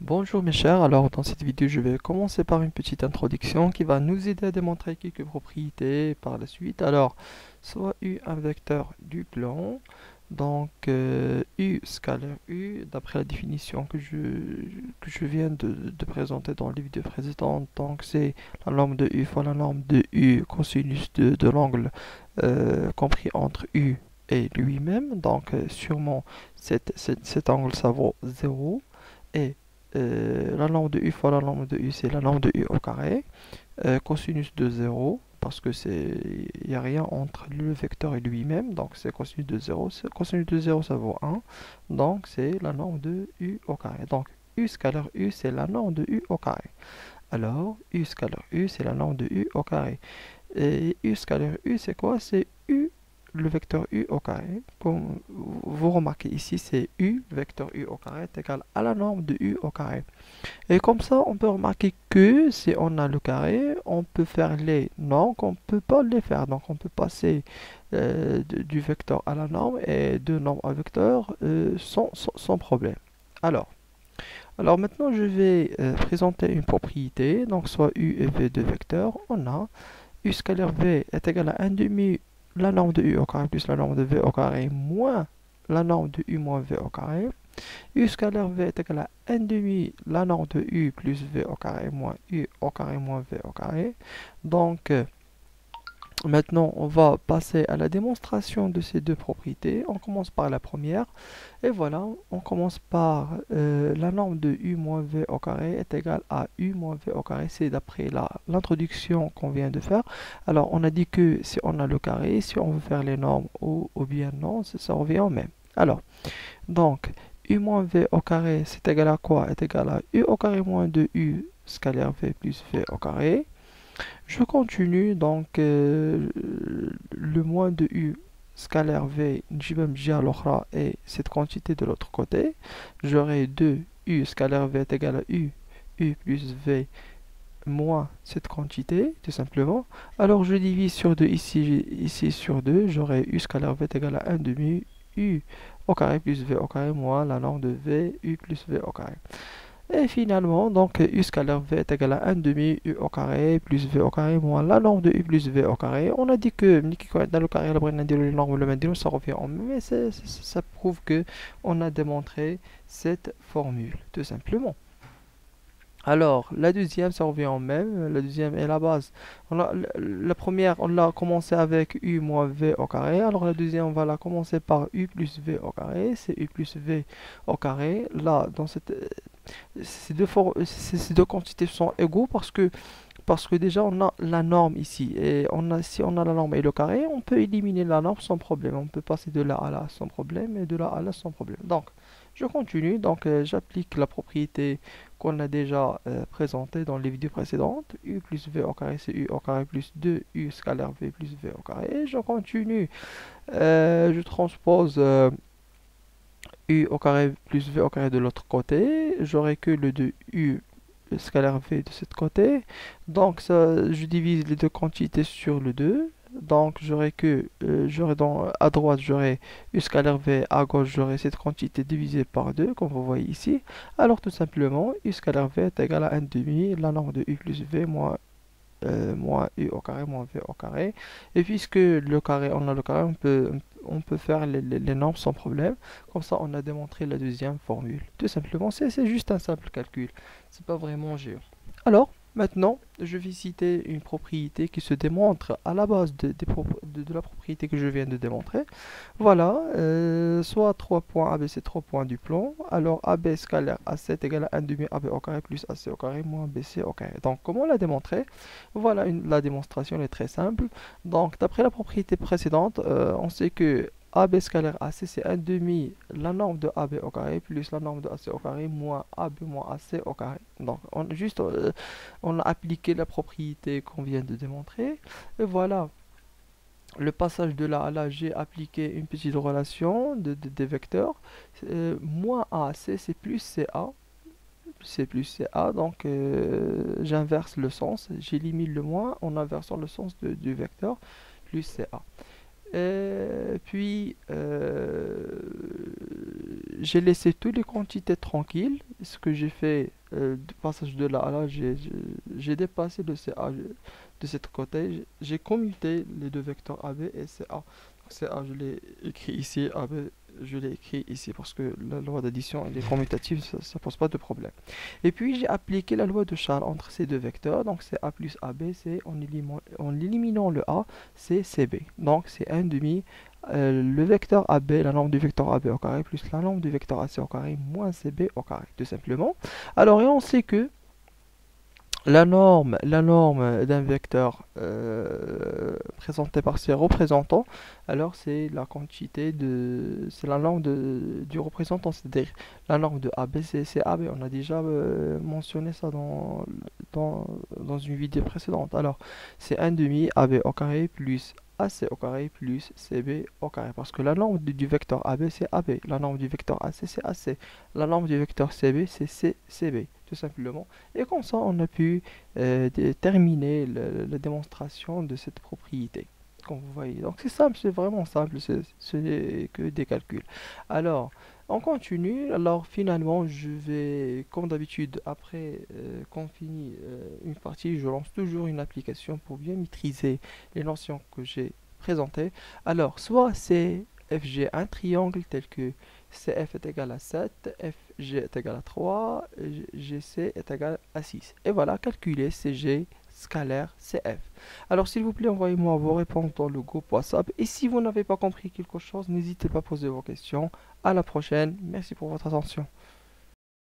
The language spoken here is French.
Bonjour mes chers, alors dans cette vidéo je vais commencer par une petite introduction qui va nous aider à démontrer quelques propriétés par la suite. Alors, soit U un vecteur du plan, donc U scalaire U, d'après la définition que je viens de présenter dans les vidéos précédentes, donc c'est la norme de U fois la norme de U cosinus de l'angle compris entre U et lui-même, donc sûrement cet angle ça vaut 0 et la norme de u fois la norme de u, c'est la norme de u au carré. Cosinus de 0, parce que il n'y a rien entre le vecteur et lui-même, donc c'est cosinus de 0. Cosinus de 0, ça vaut 1, donc c'est la norme de u au carré. Donc u scalaire u, c'est la norme de u au carré. Alors, u scalaire u, c'est la norme de u au carré. Et u scalaire u, c'est quoi? C'est u, le vecteur u au carré. Comme vous remarquez ici, c'est u, vecteur u au carré, est égal à la norme de u au carré. Et comme ça, on peut remarquer que si on a le carré, on peut faire les normes, on ne peut pas les faire. Donc, on peut passer du vecteur à la norme et de norme à vecteur sans problème. Alors, alors maintenant, je vais présenter une propriété. Donc, soit u et v de vecteurs, on a u scalaire v est égal à 1 demi la norme de u au carré plus la norme de v au carré moins la norme de u moins v au carré. U scalaire v est égal à 1 demi la norme de u plus v au carré moins u au carré moins v au carré. Donc, maintenant, on va passer à la démonstration de ces deux propriétés. On commence par la première. Et voilà, on commence par la norme de u moins v au carré est égale à u moins v au carré. C'est d'après l'introduction qu'on vient de faire. Alors, on a dit que si on a le carré, si on veut faire les normes ou bien non, ça revient au même. Alors, donc, u moins v au carré, c'est égal à quoi? Est égal à u au carré moins 2u scalaire v plus v au carré. Je continue, donc le moins de u scalaire v نجيبها من الجهة الأخرى et cette quantité de l'autre côté. J'aurai 2u scalaire v est égal à u plus v moins cette quantité, tout simplement. Alors je divise sur 2 ici sur 2, j'aurai u scalaire v est égal à 1 demi u au carré plus v au carré moins la norme de v u plus v au carré. Et finalement, donc u scalaire v est égal à 1 demi u au carré plus v au carré moins la norme de u plus v au carré. On a dit que dans le carré, la norme le même, ça revient en même, mais ça prouve que on a démontré cette formule, tout simplement. Alors, la deuxième, ça revient en même. La deuxième est la base. La première, on l'a commencé avec u moins v au carré. Alors, la deuxième, on va la commencer par u plus v au carré. C'est u plus v au carré. Là, dans ces deux quantités sont égaux parce que déjà, on a la norme ici. Et si on a la norme et le carré, on peut éliminer la norme sans problème. On peut passer de là à là sans problème et de là à là sans problème. Donc, je continue. Donc, j'applique la propriété qu'on a déjà présentée dans les vidéos précédentes. U plus v au carré, c'est u au carré plus 2u scalaire v plus v au carré. Je continue. Je transpose u au carré plus v au carré de l'autre côté. J'aurai que le 2u scalaire v de ce côté. Donc, ça, je divise les deux quantités sur le 2. Donc, à droite, j'aurai u scalaire v, à gauche, j'aurai cette quantité divisée par 2, comme vous voyez ici. Alors, tout simplement, u scalaire v est égal à 1 demi, la norme de u plus v moins u au carré moins v au carré. Et puisque le carré, on a le carré, on peut faire les normes sans problème. Comme ça, on a démontré la deuxième formule. Tout simplement, c'est juste un simple calcul. C'est pas vraiment géant. Alors, maintenant, je vais citer une propriété qui se démontre à la base de la propriété que je viens de démontrer. Voilà, soit 3 points AB, c'est 3 points du plan. Alors, AB scalaire AC est égal à 1 demi AB au carré plus AC au carré moins BC au carré. Donc, comment la démontrer? Voilà, la démonstration est très simple. Donc, d'après la propriété précédente, on sait que AB scalaire AC, c'est 1 demi la norme de AB au carré plus la norme de AC au carré moins AB moins AC au carré. Donc, on a appliqué la propriété qu'on vient de démontrer. Et voilà, le passage de là à là, j'ai appliqué une petite relation des vecteurs. Moins AC, c'est plus CA. C'est plus CA, donc j'inverse le sens. J'élimine le moins en inversant le sens du vecteur plus CA. Et puis, j'ai laissé toutes les quantités tranquilles. Ce que j'ai fait, du passage de là à là, j'ai dépassé le CA de cette côté. J'ai commuté les deux vecteurs AB et CA. Donc CA, je l'ai écrit ici, AB, je l'ai écrit ici parce que la loi d'addition elle est commutative, ça pose pas de problème. Et puis, j'ai appliqué la loi de Charles entre ces deux vecteurs. Donc, c'est A plus AB, c'est en éliminant le A, c'est CB. Donc, c'est 1 demi le vecteur AB, la norme du vecteur AB au carré, plus la norme du vecteur AC au carré, moins CB au carré, tout simplement. Alors, et on sait que la norme d'un vecteur présenté par ses représentants, alors c'est la quantité c'est la norme du représentant, c'est-à-dire la norme de AB, c'est AB. On a déjà mentionné ça dans, dans une vidéo précédente. Alors, c'est 1 demi AB au carré plus AC au carré plus CB au carré. Parce que la norme du vecteur AB, c'est AB. La norme du vecteur AC, c'est AC. La norme du vecteur CB, c'est CB, tout simplement. Et comme ça, on a pu terminer la démonstration de cette propriété. Comme vous voyez. Donc c'est simple, c'est vraiment simple, ce n'est que des calculs. Alors, on continue. Alors finalement, je vais, comme d'habitude, après qu'on finit une partie, je lance toujours une application pour bien maîtriser les notions que j'ai présentées. Alors, soit c'est FG un triangle tel que CF est égal à 7, FG est égal à 3, GC est égal à 6. Et voilà, calculer CG scalaire CF. Alors s'il vous plaît, envoyez-moi vos réponses dans le groupe WhatsApp. Et si vous n'avez pas compris quelque chose, n'hésitez pas à poser vos questions. À la prochaine. Merci pour votre attention.